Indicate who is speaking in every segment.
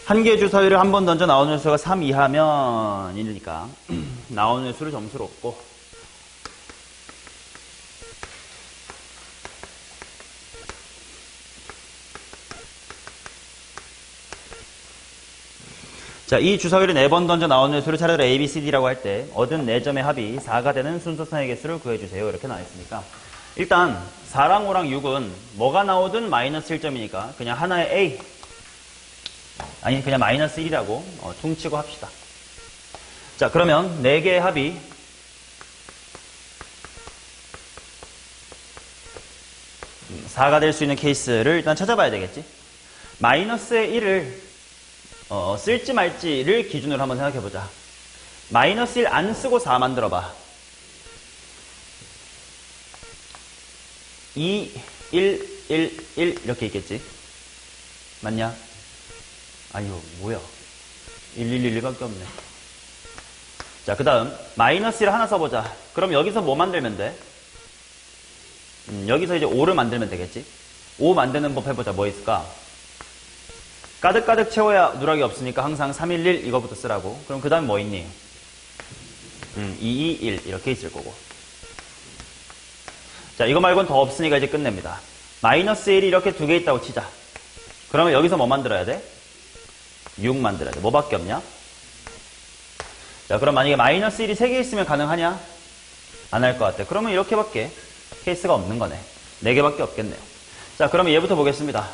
Speaker 1: 한 개의 주사위를 한 번 던져 나오는 수가 3 이하면 이니까 나오는 수를 점수로 얻고 자, 이 주사위를 4번 던져 나오는 수를 차례로 A, B, C, D라고 할 때 얻은 4점의 합이 4가 되는 순서상의 개수를 구해주세요. 이렇게 나와 있으니까 일단 4랑 5랑 6은 뭐가 나오든 마이너스 1점이니까 그냥 하나의 A 아니 그냥 마이너스 1이라고 퉁치고 합시다. 자, 그러면 4개의 합이 (4가) 될 수 있는 케이스를 일단 찾아봐야 되겠지. 마이너스의 1을 쓸지 말지를 기준으로 한번 생각해보자. 마이너스 1 안 쓰고 4 만들어봐. 2, 1, 1, 1 이렇게 있겠지. 맞냐? 아유 뭐야 1, 1, 1, 1밖에 없네. 자, 그 다음 마이너스 1 하나 써보자. 그럼 여기서 뭐 만들면 돼? 여기서 이제 5를 만들면 되겠지. 5 만드는 법 해보자. 뭐 있을까? 가득가득 채워야 누락이 없으니까 항상 311 이거부터 쓰라고. 그럼 그 다음 뭐 있니? 221 이렇게 있을 거고. 자, 이거 말고는 더 없으니까 이제 끝냅니다. 마이너스 1이 이렇게 2개 있다고 치자. 그러면 여기서 뭐 만들어야 돼? 6 만들어야 돼. 뭐밖에 없냐? 자, 그럼 만약에 마이너스 1이 3개 있으면 가능하냐? 안 할 것 같아. 그러면 이렇게밖에 케이스가 없는 거네. 4개밖에 없겠네요. 자, 그러면 얘부터 보겠습니다.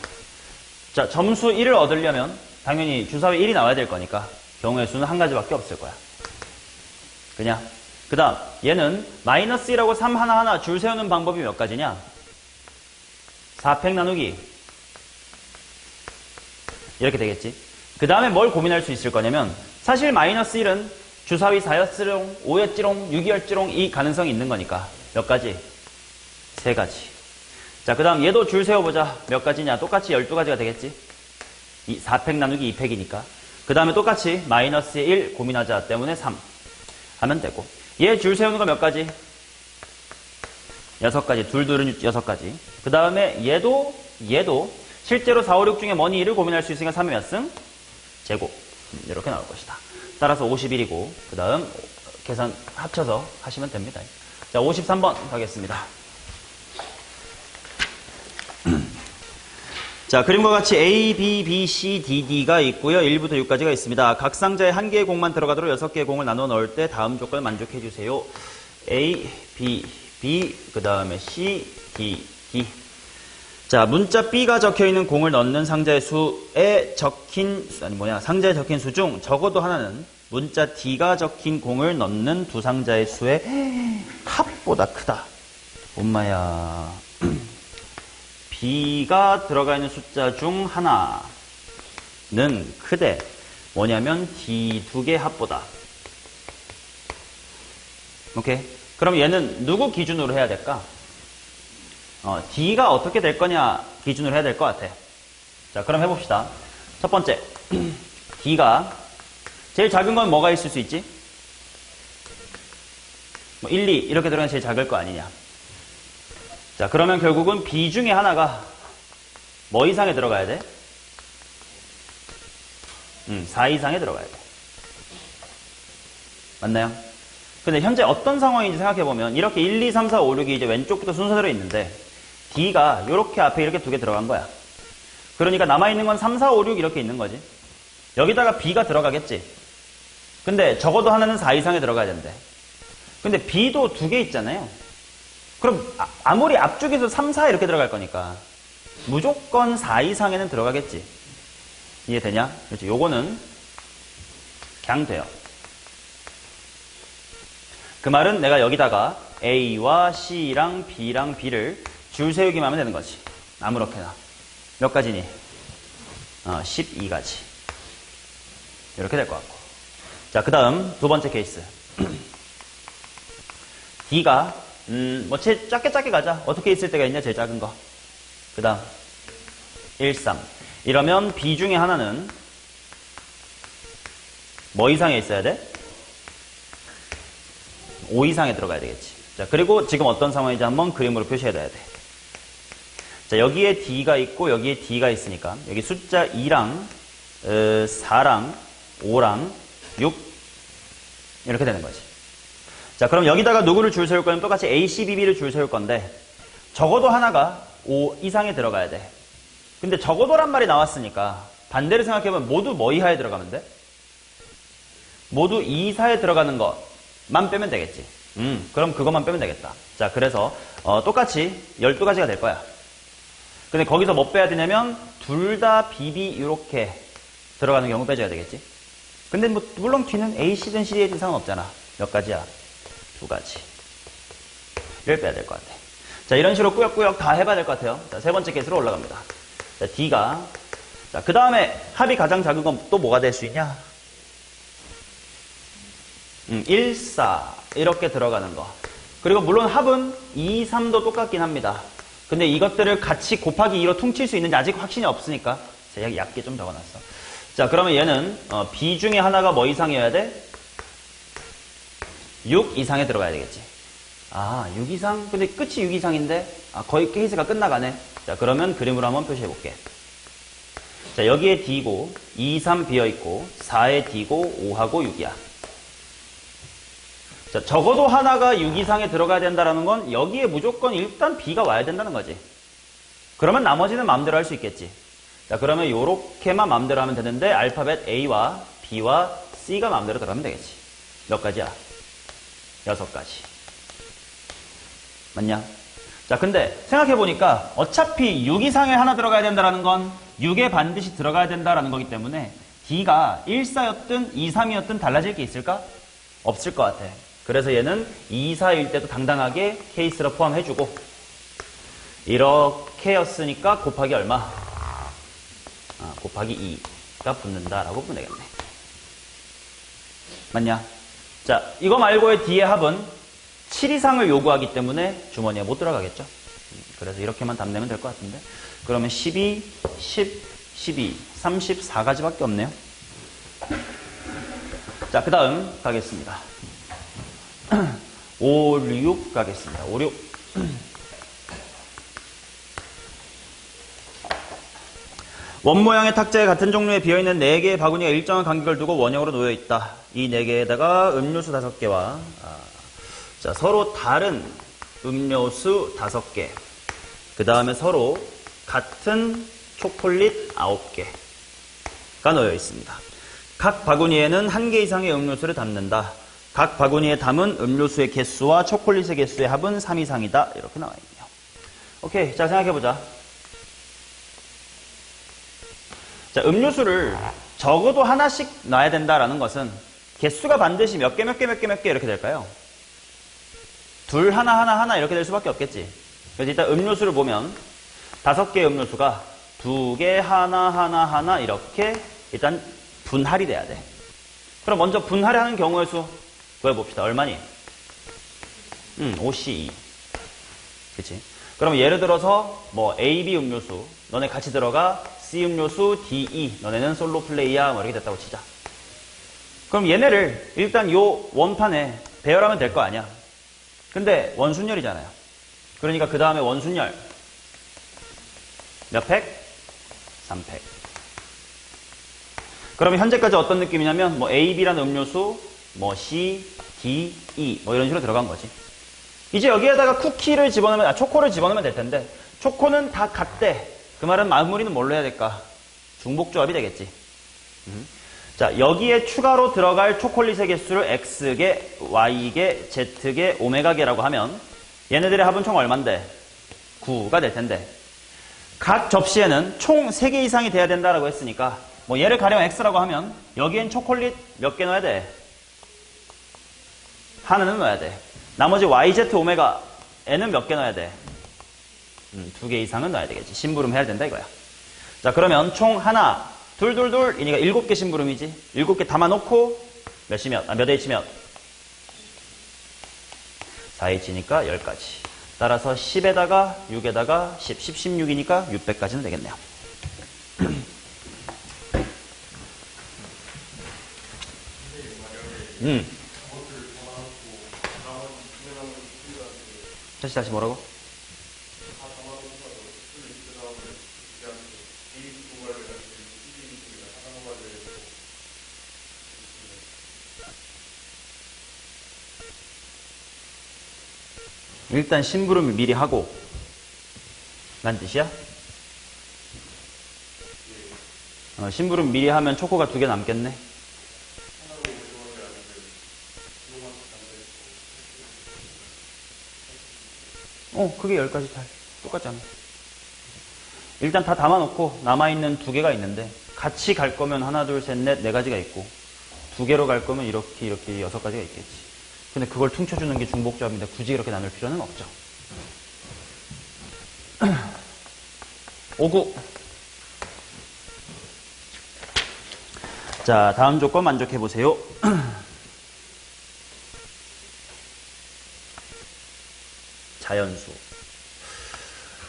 Speaker 1: 자, 점수 1을 얻으려면 당연히 주사위 1이 나와야 될 거니까 경우의 수는 한 가지밖에 없을 거야. 그냥. 그 다음 얘는 마이너스 1하고 3 하나하나 줄 세우는 방법이 몇 가지냐? 4팩 나누기 이렇게 되겠지. 그 다음에 뭘 고민할 수 있을 거냐면 사실 마이너스 1은 주사위 4였지롱 5였지롱 6이었지롱 이 가능성이 있는 거니까 몇 가지? 3가지. 자, 그 다음 얘도 줄 세워보자. 몇 가지냐? 똑같이 12가지가 되겠지. 4팩 나누기 2팩이니까. 그 다음에 똑같이 마이너스 1 고민하자 때문에 3 하면 되고. 얘 줄 세우는 거 몇 가지? 6가지. 둘둘은 6가지. 그 다음에 얘도 실제로 4, 5, 6 중에 뭐니 1을 고민할 수 있으니까 3의 몇 승? 제곱. 이렇게 나올 것이다. 따라서 51이고 그 다음 계산 합쳐서 하시면 됩니다. 자, 53번 가겠습니다. 자, 그림과 같이 A, B, B, C, D, D가 있고요. 1부터 6까지가 있습니다. 각 상자에 한 개의 공만 들어가도록 6개의 공을 나눠 넣을 때 다음 조건을 만족해 주세요. A, B, B, 그 다음에 C, D, D. 자, 문자 B가 적혀있는 공을 넣는 상자의 수에 적힌, 상자에 적힌 수 중 적어도 하나는 문자 D가 적힌 공을 넣는 두 상자의 수의 합보다 크다. 엄마야. B가 들어가 있는 숫자 중 하나는 크대. 뭐냐면 D 2개 합보다. 오케이? 그럼 얘는 누구 기준으로 해야 될까? D가 어떻게 될 거냐 기준으로 해야 될 것 같아. 자, 그럼 해봅시다. 첫 번째, D가 제일 작은 건 뭐가 있을 수 있지? 1, 2 이렇게 들어가면 제일 작을 거 아니냐. 자, 그러면 결국은 B 중에 하나가 뭐 이상에 들어가야 돼? 4 이상에 들어가야 돼. 맞나요? 근데 현재 어떤 상황인지 생각해보면 이렇게 1, 2, 3, 4, 5, 6이 이제 왼쪽부터 순서대로 있는데 D가 이렇게 앞에 이렇게 2개 들어간 거야. 그러니까 남아있는 건 3, 4, 5, 6 이렇게 있는 거지. 여기다가 B가 들어가겠지. 근데 적어도 하나는 4 이상에 들어가야 된대. 근데 B도 2개 있잖아요. 그럼 아무리 앞쪽에서 3, 4 이렇게 들어갈 거니까 무조건 4 이상에는 들어가겠지. 이해되냐? 그렇지. 요거는 그냥 돼요. 그 말은 내가 여기다가 A와 C랑 B랑 B를 줄 세우기만 하면 되는 거지. 아무렇게나. 몇 가지니? 12가지. 이렇게 될 것 같고. 자, 그 다음 두 번째 케이스. D가 제일 작게 가자. 어떻게 있을 때가 있냐? 제일 작은 거. 그 다음 1, 3. 이러면 B 중에 하나는 뭐 이상에 있어야 돼? 5 이상에 들어가야 되겠지. 자, 그리고 지금 어떤 상황인지 한번 그림으로 표시해둬야 돼. 자, 여기에 D가 있고 여기에 D가 있으니까 여기 숫자 2랑 4랑 5랑 6 이렇게 되는 거지. 자, 그럼 여기다가 누구를 줄 세울 거냐면 똑같이 A, C, B, B를 줄 세울 건데 적어도 하나가 5 이상에 들어가야 돼. 근데 적어도란 말이 나왔으니까 반대로 생각해보면 모두 뭐 이하에 들어가면 돼? 모두 2 이하에 들어가는 것만 빼면 되겠지. 그럼 그것만 빼면 되겠다. 자, 그래서 똑같이 12가지가 될 거야. 근데 거기서 뭐 빼야 되냐면 둘 다 BB 이렇게 들어가는 경우 빼줘야 되겠지. 근데 뭐 물론 Q는 A, C든 C든 상관없잖아. 몇 가지야? 2가지. 이걸 빼야 될 것 같아. 자, 이런 식으로 꾸역꾸역 다 해봐야 될 것 같아요. 자, 세 번째 케이스로 올라갑니다. 자, D가. 자, 그 다음에 합이 가장 작은 건 또 뭐가 될 수 있냐? 1, 4. 이렇게 들어가는 거. 그리고 물론 합은 2, 3도 똑같긴 합니다. 근데 이것들을 같이 곱하기 2로 퉁칠 수 있는지 아직 확신이 없으니까 제가 얇게 좀 적어놨어. 자, 그러면 얘는 B 중에 하나가 뭐 이상이어야 돼? 6 이상에 들어가야 되겠지. 아, 6 이상? 근데 끝이 6 이상인데? 아, 거의 케이스가 끝나가네. 자, 그러면 그림으로 한번 표시해볼게. 자, 여기에 D고 2, 3 비어있고 4에 D고 5하고 6이야. 자, 적어도 하나가 6 이상에 들어가야 된다는 건 여기에 무조건 일단 B가 와야 된다는 거지. 그러면 나머지는 마음대로 할 수 있겠지. 자, 그러면 요렇게만 마음대로 하면 되는데 알파벳 A와 B와 C가 마음대로 들어가면 되겠지. 몇 가지야? 6가지. 맞냐? 자, 근데 생각해보니까 어차피 6 이상에 하나 들어가야 된다는 건 6에 반드시 들어가야 된다는 거기 때문에 D가 1, 4였든 2, 3이었든 달라질 게 있을까? 없을 것 같아. 그래서 얘는 2, 4일 때도 당당하게 케이스로 포함해주고 이렇게였으니까 곱하기 얼마? 곱하기 2가 붙는다라고 보면 되겠네. 맞냐? 자, 이거 말고의 D의 합은 7 이상을 요구하기 때문에 주머니에 못 들어가겠죠. 그래서 이렇게만 답 내면 될 것 같은데. 그러면 12, 10, 12, 34가지밖에 없네요. 자, 그 다음 가겠습니다. 5, 6 가겠습니다. 5, 6. 원모양의 탁자에 같은 종류의 비어있는 4개의 바구니가 일정한 간격을 두고 원형으로 놓여있다. 이 4개에다가 음료수 5개와 자, 서로 다른 음료수 5개, 그 다음에 서로 같은 초콜릿 9개가 놓여 있습니다. 각 바구니에는 1개 이상의 음료수를 담는다. 각 바구니에 담은 음료수의 개수와 초콜릿의 개수의 합은 3 이상이다. 이렇게 나와 있네요. 오케이, 자, 생각해보자. 자, 음료수를 적어도 하나씩 놔야 된다라는 것은 개수가 반드시 몇 개 이렇게 될까요? 둘, 하나 이렇게 될 수밖에 없겠지. 그래서 일단 음료수를 보면 5개의 음료수가 2개, 하나 이렇게 일단 분할이 돼야 돼. 그럼 먼저 분할하는 경우의 수 구해봅시다. 얼마니? 5C2. 그치? 그럼 예를 들어서 뭐 A, B 음료수 너네 같이 들어가 C 음료수, D, E 너네는 솔로 플레이야 뭐 이렇게 됐다고 치자. 그럼 얘네를 일단 요 원판에 배열하면 될 거 아니야. 근데 원순열이잖아요. 그러니까 그 다음에 원순열 몇 팩? 3팩. 그러면 현재까지 어떤 느낌이냐면 뭐 A, B라는 음료수 뭐 C, D, E 뭐 이런 식으로 들어간 거지. 이제 여기에다가 쿠키를 집어넣으면 초코를 집어넣으면 될 텐데 초코는 다 같대. 그 말은 마무리는 뭘로 해야 될까? 중복조합이 되겠지. 자, 여기에 추가로 들어갈 초콜릿의 개수를 X개, Y개, Z개, 오메가개라고 하면 얘네들의 합은 총 얼만데? 9가 될 텐데 각 접시에는 총 3개 이상이 돼야 된다라고 했으니까 뭐 얘를 가령 X라고 하면 여기엔 초콜릿 몇 개 넣어야 돼? 하나는 넣어야 돼. 나머지 YZ, 오메가 N은 몇 개 넣어야 돼? 2개 이상은 넣어야 되겠지. 심부름 해야 된다 이거야. 자, 그러면 총 하나, 이니까 7개 심부름이지. 7개 담아놓고 몇 H 몇? 4H니까 10가지. 따라서 10에다가 6에다가 10, 16이니까 600까지는 되겠네요. 다시 뭐라고? 일단 심부름을 미리 하고 란 뜻이야? 심부름 미리 하면 초코가 2개 남겠네. 그게 10가지 달. 똑같잖아. 일단 다 담아놓고 남아있는 2개가 있는데 같이 갈 거면 하나, 둘, 셋, 넷, 4가지가 있고 2개로 갈 거면 이렇게 6가지가 있겠지. 근데 그걸 퉁쳐주는 게 중복조합인데 굳이 이렇게 나눌 필요는 없죠. 5구. 자, 다음 조건 만족해보세요. 자연수.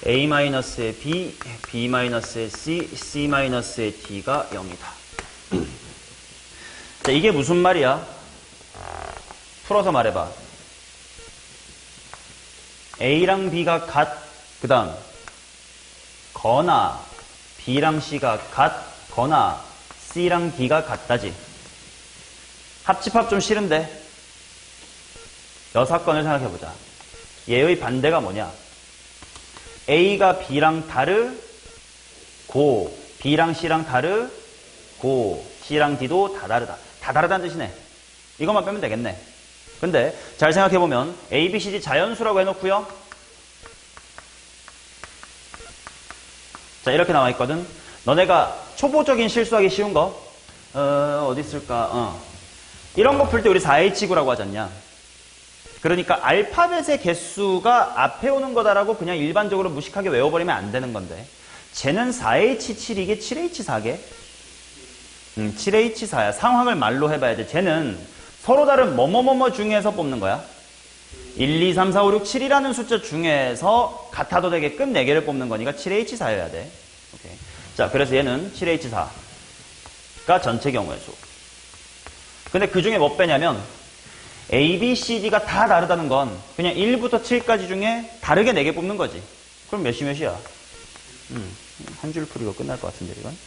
Speaker 1: A-의 B, B-의 C, C-의 D가 0이다. 자, 이게 무슨 말이야? 풀어서 말해봐. A랑 B가 그 다음 거나 B랑 C가 같거나 C랑 D가 같다지. 합집합 좀 싫은데 여사건을 생각해보자. 얘의 반대가 뭐냐? A가 B랑 다르고 B랑 C랑 다르고 C랑 D도 다 다르다. 다 다르다는 뜻이네. 이것만 빼면 되겠네. 근데 잘 생각해보면 A, B, C, D 자연수라고 해놓고요. 자, 이렇게 나와있거든. 너네가 초보적인 실수하기 쉬운 거 어디 있을까? 이런 거 풀 때 우리 4H구라고 하지 않냐? 그러니까 알파벳의 개수가 앞에 오는 거다라고 그냥 일반적으로 무식하게 외워버리면 안 되는 건데 쟤는 4H7 이게 7H4게? 7H4야. 상황을 말로 해봐야 돼. 쟤는 서로 다른 뭐뭐뭐뭐 중에서 뽑는 거야. 1, 2, 3, 4, 5, 6, 7이라는 숫자 중에서 같아도 되게끔 4개를 뽑는 거니까 7H4여야 돼. 오케이. 자, 그래서 얘는 7H4가 전체 경우의 수. 근데 그 중에 뭐 빼냐면 A, B, C, D가 다 다르다는 건 그냥 1부터 7까지 중에 다르게 4개 뽑는 거지. 그럼 몇이야? 한 줄 풀이고 끝날 것 같은데 이건.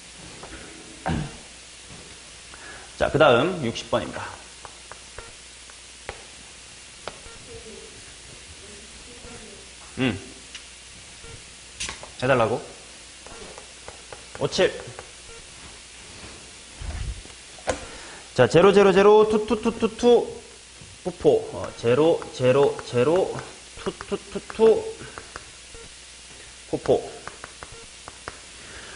Speaker 1: 자, 그 다음 60번입니다. 해달라고? 57. 자, 0, 0, 0, 투, 투, 투, 투, 투, 포포. 0, 0, 0, 투, 투, 투, 투, 포포.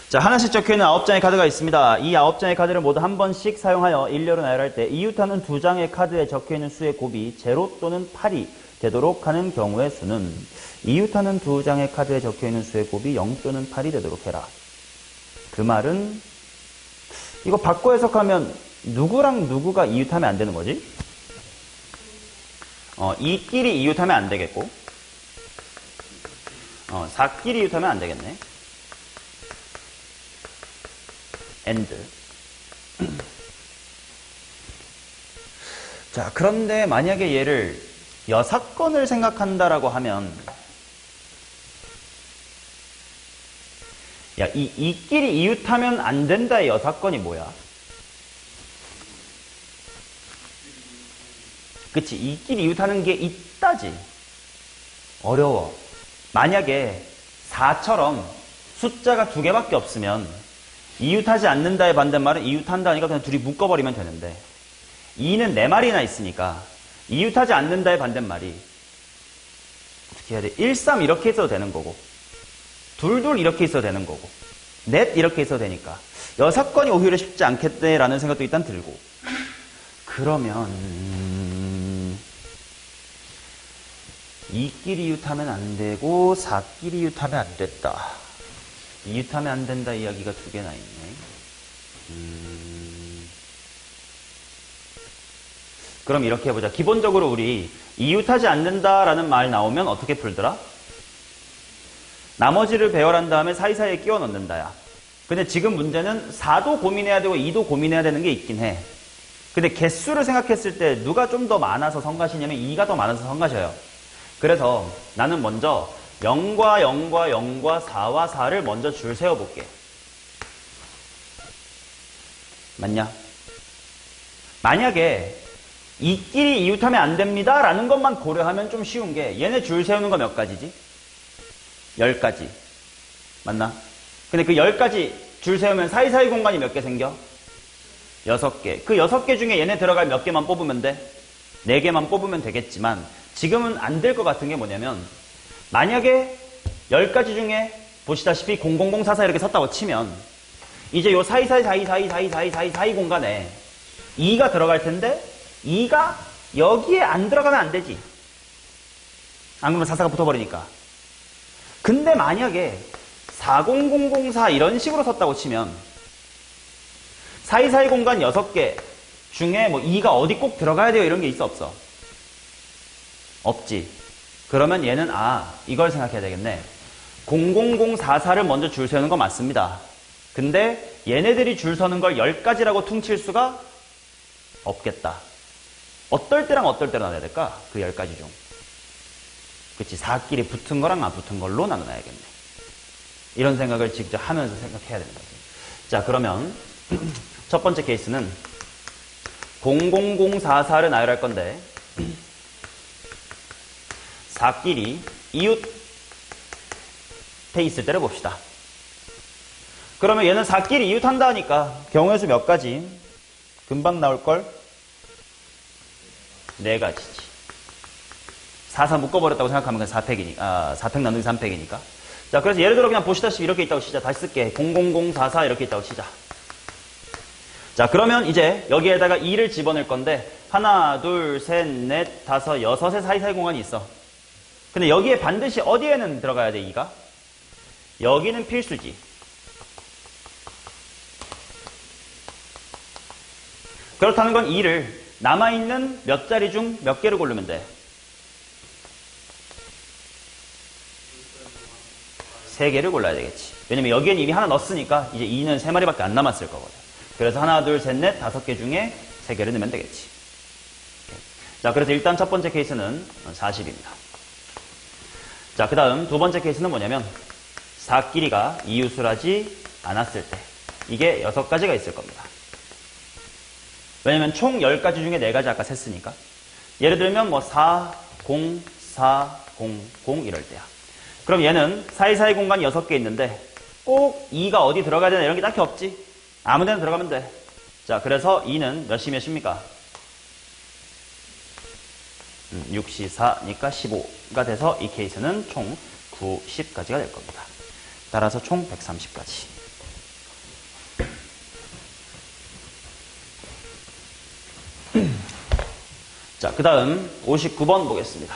Speaker 1: 자, 하나씩 적혀있는 9장의 카드가 있습니다. 이 9장의 카드를 모두 한 번씩 사용하여 일렬로 나열할 때 이웃하는 2장의 카드에 적혀있는 수의 곱이 0 또는 8이 되도록 하는 경우의 수는 이웃하는 2장의 카드에 적혀있는 수의 곱이 0 또는 8이 되도록 해라. 그 말은 이거 바꿔 해석하면 누구랑 누구가 이웃하면 안 되는 거지? 이끼리 이웃하면 안 되겠고 4끼리 이웃하면 안 되겠네. 엔드. 자, 그런데 만약에 얘를 여사건을 생각한다라고 하면 야, 이끼리 이웃하면 안 된다의 여사건이 뭐야? 그치, 이끼리 이웃하는 게 있다지. 어려워. 만약에 4처럼 숫자가 2개밖에 없으면 이웃하지 않는다의 반대말은 이웃한다니까 그냥 둘이 묶어버리면 되는데 2는 4마리나 있으니까 이웃하지 않는다의 반대말이 어떻게 해야 돼? 1, 3 이렇게 있어도 되는 거고 2, 2 이렇게 있어도 되는 거고 넷 이렇게 있어도 되니까 여사건이 오히려 쉽지 않겠네라는 생각도 일단 들고 그러면 2끼리 이웃하면 안 되고 4끼리 이웃하면 안 됐다. 이웃하면 안 된다 이야기가 2개나 있네. 그럼 이렇게 해보자. 기본적으로 우리 이웃하지 않는다라는 말 나오면 어떻게 풀더라? 나머지를 배열한 다음에 사이사이에 끼워 넣는다야. 근데 지금 문제는 4도 고민해야 되고 2도 고민해야 되는 게 있긴 해. 근데 개수를 생각했을 때 누가 좀 더 많아서 성가시냐면 2가 더 많아서 성가셔요. 그래서 나는 먼저 0과 0과 0과 4와 4를 먼저 줄 세워볼게. 맞냐? 만약에 이끼리 이웃하면 안 됩니다 라는 것만 고려하면 좀 쉬운 게 얘네 줄 세우는 거 몇 가지지? 10가지. 맞나? 근데 그 10가지 줄 세우면 사이사이 공간이 몇 개 생겨? 6개. 그 6개 중에 얘네 들어갈 몇 개만 뽑으면 돼? 4개만 뽑으면 되겠지만 지금은 안 될 것 같은 게 뭐냐면 만약에 10가지 중에 보시다시피 00044 이렇게 섰다고 치면 이제 요 사이 공간에 2가 들어갈 텐데 2가 여기에 안 들어가면 안 되지. 안 그러면 44가 붙어버리니까. 근데 만약에 40004 이런 식으로 섰다고 치면 사이사이 공간 6개 중에 뭐 2가 어디 꼭 들어가야 돼요 이런 게 있어 없어? 없지. 그러면 얘는 이걸 생각해야 되겠네. 00044를 먼저 줄 세우는 거 맞습니다. 근데 얘네들이 줄 서는 걸 10가지라고 퉁칠 수가 없겠다. 어떨 때랑 어떨 때로 나눠야 될까? 그 10가지 중. 그치, 4끼리 붙은 거랑 안 붙은 걸로 나눠야겠네. 이런 생각을 직접 하면서 생각해야 되는 거지. 자, 그러면 첫 번째 케이스는 00044를 나열할 건데 4끼리 이웃해 있을 때를 봅시다. 그러면 얘는 4끼리 이웃한다 하니까 경우의 수 몇 가지? 금방 나올걸? 4가지지. 4 묶어버렸다고 생각하면 그냥 4팩이니까, 4팩 나누기 3팩이니까. 자, 그래서 예를 들어 그냥 보시다시피 이렇게 있다고 치자. 다시 쓸게. 00044 이렇게 있다고 치자. 자, 그러면 이제 여기에다가 2를 집어넣을 건데, 하나, 둘, 셋, 넷, 다섯, 여섯의 사이사이 공간이 있어. 근데 여기에 반드시 어디에는 들어가야 돼, 2가? 여기는 필수지. 그렇다는 건 2를 남아있는 몇 자리 중 몇 개를 고르면 돼? 3개를 골라야 되겠지. 왜냐면 여기엔 이미 하나 넣었으니까 이제 2는 3마리밖에 안 남았을 거거든. 그래서 하나, 둘, 셋, 넷, 5개 중에 3개를 넣으면 되겠지. 자, 그래서 일단 첫 번째 케이스는 40입니다. 자, 그 다음 두 번째 케이스는 뭐냐면 4끼리가 이웃을 하지 않았을 때 이게 6가지가 있을 겁니다. 왜냐면 총 10가지 중에 4가지 아까 셌으니까. 예를 들면 뭐 4, 0, 4, 0, 0 이럴 때야. 그럼 얘는 사이사이 공간이 6개 있는데 꼭 2가 어디 들어가야 되나 이런 게 딱히 없지. 아무 데나 들어가면 돼. 자, 그래서 2는 몇입니까? 6시 4니까 15가 돼서 이 케이스는 총 90까지가 될 겁니다. 따라서 총 130까지. 자, 그 다음 59번 보겠습니다.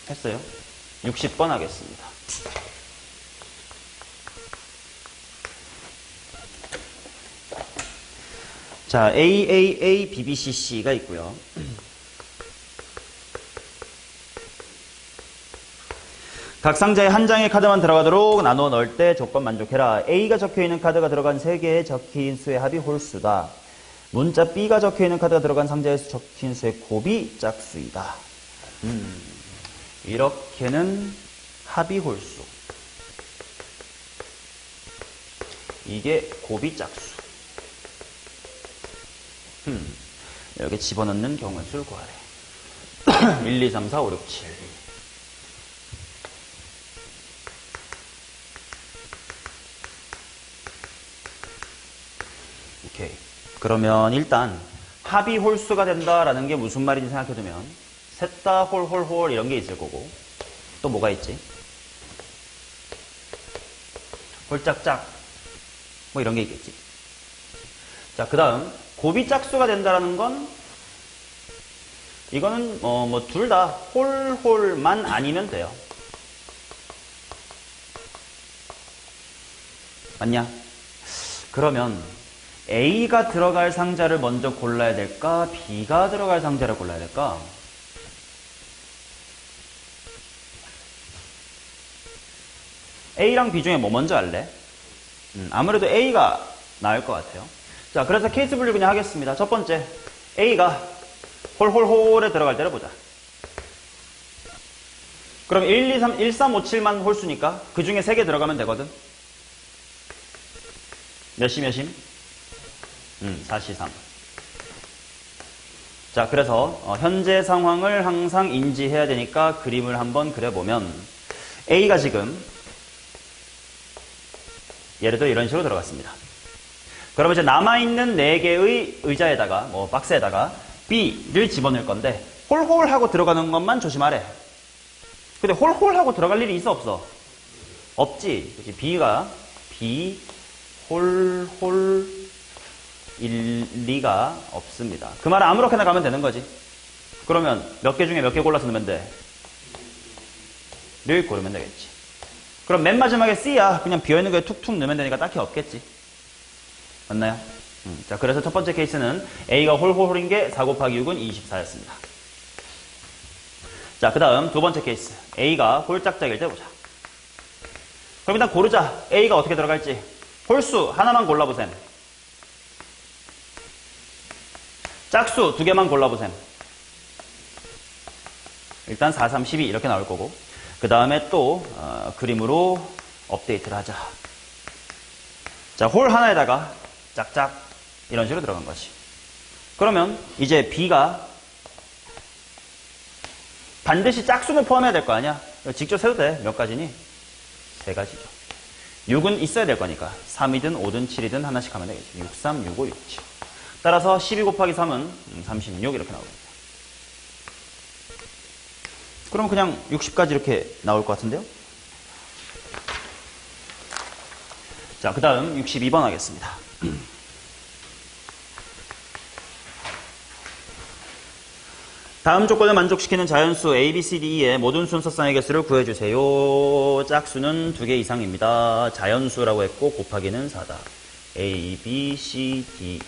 Speaker 1: 했어요? 60번 하겠습니다. 자, AAA, BBCC가 있고요. 각 상자에 한 장의 카드만 들어가도록 나누어 넣을 때 조건 만족해라. A가 적혀있는 카드가 들어간 3개의 적힌 수의 합이 홀수다. 문자 B가 적혀있는 카드가 들어간 상자에서 적힌 수의 곱이 짝수이다. 이렇게는 합이 홀수. 이게 곱이 짝수. 여기 집어넣는 경우의 수를 구하래. 1, 2, 3, 4, 5, 6, 7. 오케이. 그러면 일단 합이 홀수가 된다라는 게 무슨 말인지 생각해두면 셋 다 홀홀홀 이런 게 있을 거고 또 뭐가 있지? 홀짝짝 뭐 이런 게 있겠지. 자, 그 다음 곱이 짝수가 된다라는 건 이거는 뭐 둘 다 홀홀만 아니면 돼요. 맞냐? 그러면 A가 들어갈 상자를 먼저 골라야 될까? B가 들어갈 상자를 골라야 될까? A랑 B 중에 뭐 먼저 할래? 아무래도 A가 나을 것 같아요. 자, 그래서 케이스 분류 그냥 하겠습니다. 첫 번째, A가 홀홀홀에 들어갈 때를 보자. 그럼 1, 2, 3, 1, 3, 5, 7만 홀수니까 그 중에 3개 들어가면 되거든. 몇심? 4시 3. 자, 그래서 현재 상황을 항상 인지해야 되니까 그림을 한번 그려보면 A가 지금 예를 들어 이런 식으로 들어갔습니다. 그러면 이제 남아있는 4개의 의자에다가 박스에다가 B를 집어넣을 건데 홀홀하고 들어가는 것만 조심하래. 근데 홀홀하고 들어갈 일이 있어 없어? 없지. 그치? B가 B 홀홀 일리가 없습니다. 그 말은 아무렇게나 가면 되는 거지. 그러면 몇 개 중에 몇 개 골라서 넣으면 돼? 를 고르면 되겠지. 그럼 맨 마지막에 C야 그냥 비어있는 거에 툭툭 넣으면 되니까 딱히 없겠지. 맞나요? 자, 그래서 첫 번째 케이스는 A가 홀홀홀인 게 4 곱하기 6은 24였습니다. 자, 그 다음 두 번째 케이스. A가 홀짝짝일 때 보자. 그럼 일단 고르자. A가 어떻게 들어갈지. 홀수 하나만 골라보셈. 짝수 2개만 골라보셈. 일단 4, 3, 12 이렇게 나올 거고 그 다음에 또 그림으로 업데이트를 하자. 자, 홀 하나에다가 짝짝 이런 식으로 들어간 거지. 그러면 이제 B가 반드시 짝수는 포함해야 될 거 아니야. 직접 세도 돼. 몇 가지니? 3가지죠. 6은 있어야 될 거니까 3이든 5든 7이든 하나씩 하면 되겠지. 6, 3, 6, 5, 6, 7. 따라서 12 곱하기 3은 36 이렇게 나오겠다. 그럼 그냥 60까지 이렇게 나올 것 같은데요? 자, 그 다음 62번 하겠습니다. 다음 조건을 만족시키는 자연수 A, B, C, D의 모든 순서쌍의 개수를 구해주세요. 짝수는 2개 이상입니다. 자연수라고 했고 곱하기는 4다. A, B, C, D,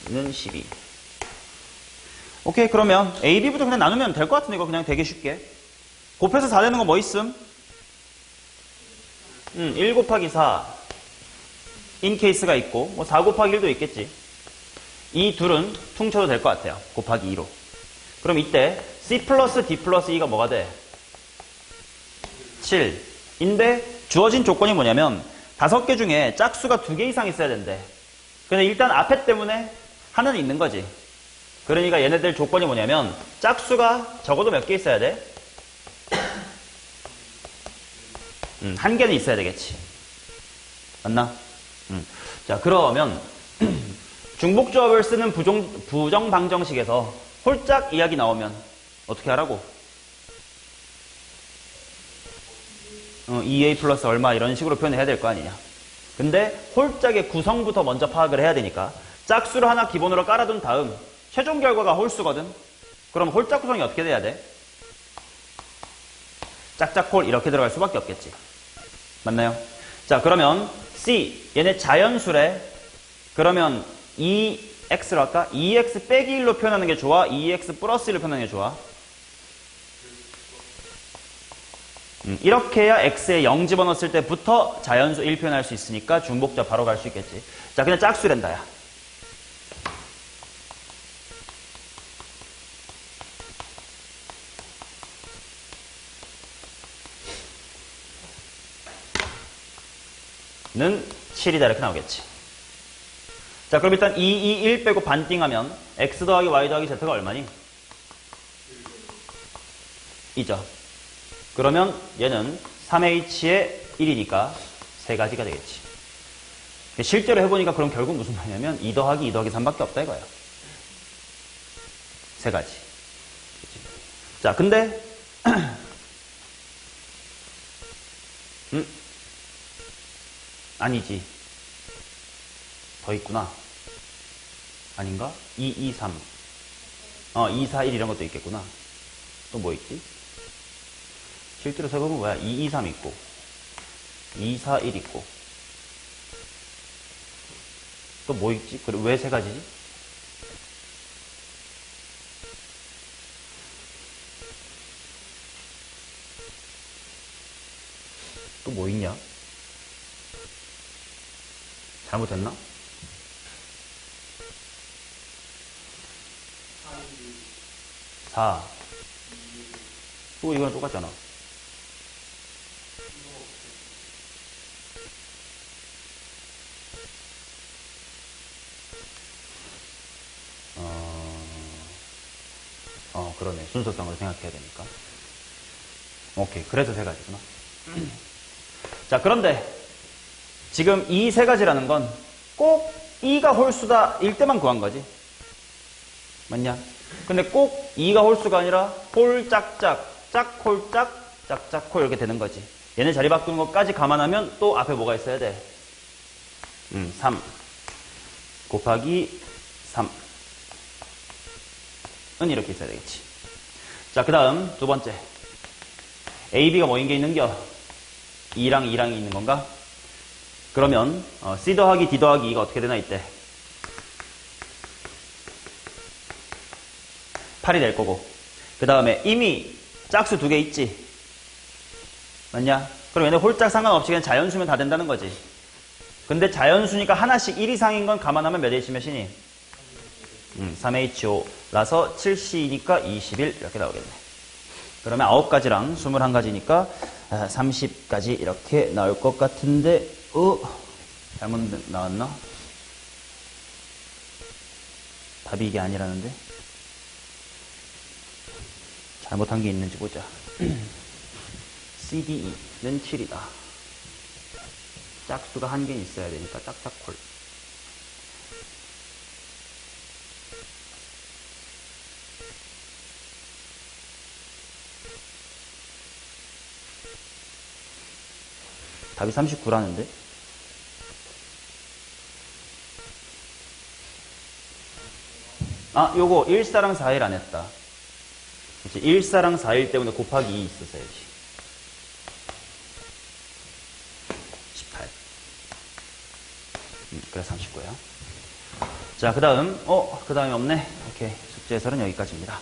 Speaker 1: E는 12. 오케이, 그러면 A, B부터 그냥 나누면 될 것 같은데 이거 그냥 되게 쉽게. 곱해서 4 되는 거 뭐 있음? 1 곱하기 4 인 케이스가 있고 뭐 4 곱하기 1도 있겠지. 이 둘은 퉁쳐도 될 것 같아요. 곱하기 2로. 그럼 이때 C 플러스 D 플러스 E가 뭐가 돼? 7인데 주어진 조건이 뭐냐면 5개 중에 짝수가 2개 이상 있어야 된대. 근데 일단 앞에 때문에 하나는 있는 거지. 그러니까 얘네들 조건이 뭐냐면 짝수가 적어도 몇 개 있어야 돼? 1개는 있어야 되겠지. 맞나? 자, 그러면 중복조합을 쓰는 부정방정식에서 홀짝 이야기 나오면 어떻게 하라고? 2A 플러스 얼마 이런 식으로 표현을 해야 될 거 아니냐. 근데 홀짝의 구성부터 먼저 파악을 해야 되니까 짝수를 하나 기본으로 깔아둔 다음 최종 결과가 홀수거든. 그럼 홀짝 구성이 어떻게 돼야 돼? 짝짝홀 이렇게 들어갈 수밖에 없겠지. 맞나요? 자, 그러면 C 얘네 자연수래. 그러면 2x로 할까? 2x 빼기 1로 표현하는 게 좋아? 2x 플러스 1로 표현하는 게 좋아? 이렇게 해야 x에 0 집어넣었을 때부터 자연수 1 표현할 수 있으니까 중복자 바로 갈 수 있겠지. 자, 그냥 짝수랜다 야. 는 7이다 이렇게 나오겠지. 자, 그럼 일단 2, 2, 1 빼고 반띵하면 x 더하기 y 더하기 z가 얼마니? 2죠. 그러면 얘는 3h의 1이니까 3가지가 되겠지. 실제로 해보니까 그럼 결국 무슨 말이냐면 2 더하기 2 더하기 3밖에 없다 이거야. 3가지. 자, 근데 아니지. 더 있구나. 아닌가? 2, 2, 3. 2, 4, 1 이런 것도 있겠구나. 또 뭐 있지? 실제로 세보면 뭐야? 2, 2, 3 있고 2, 4, 1 있고 또 뭐 있지? 그래, 왜 3가지지? 또 뭐 있냐? 잘못했나? 4. 또 이거랑 똑같잖아. 그러네. 순서상으로 생각해야 되니까. 오케이. 그래서 세 가지구나. 자, 그런데 지금 이 세 가지라는 건 꼭 2가 홀수다 일 때만 구한 거지. 맞냐? 근데 꼭 2가 홀수가 아니라 홀짝짝, 짝홀짝, 짝짝홀 이렇게 되는 거지. 얘네 자리 바꾸는 것까지 감안하면 또 앞에 뭐가 있어야 돼? 3 곱하기 3은 이렇게 있어야 되겠지. 자, 그 다음 두 번째. A, B가 뭐인 게 있는겨? 2랑 2랑이 있는 건가? 그러면 C 더하기 D 더하기 2가 어떻게 되나 이때? 8이 될 거고. 그 다음에 이미 짝수 두 개 있지? 맞냐? 그럼 얘네 홀짝 상관없이 그냥 자연수면 다 된다는 거지. 근데 자연수니까 하나씩 1 이상인 건 감안하면 몇 H 몇이니? 3HO라서 7C니까 21 이렇게 나오겠네. 그러면 9가지랑 21가지니까 30까지 이렇게 나올 것 같은데 잘못 나왔나? 답이 이게 아니라는데? 잘못한 게 있는지 보자. CDE는 7이다. 짝수가 한 개 있어야 되니까 짝짝콜. 답이 39라는데? 요거 1사랑 4일 안 했다. 그치? 1사랑 4일 때문에 곱하기 2 있었어야지. 18. 그래 39야. 자, 그 다음 그 다음에 없네. 오케이. 숙제 해설은 여기까지입니다.